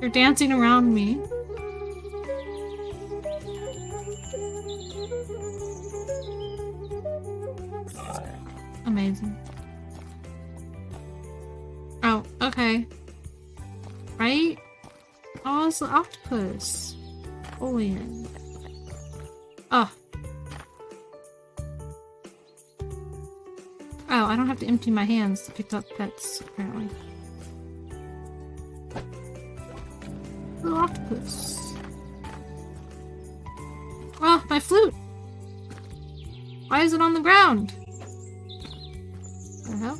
They're dancing around me. Amazing. Oh, okay. Right? Oh, it's the octopus. Julian. Oh. Oh, I don't have to empty my hands to pick up pets, apparently. Little octopus. Oh, my flute! Why is it on the ground? What the hell?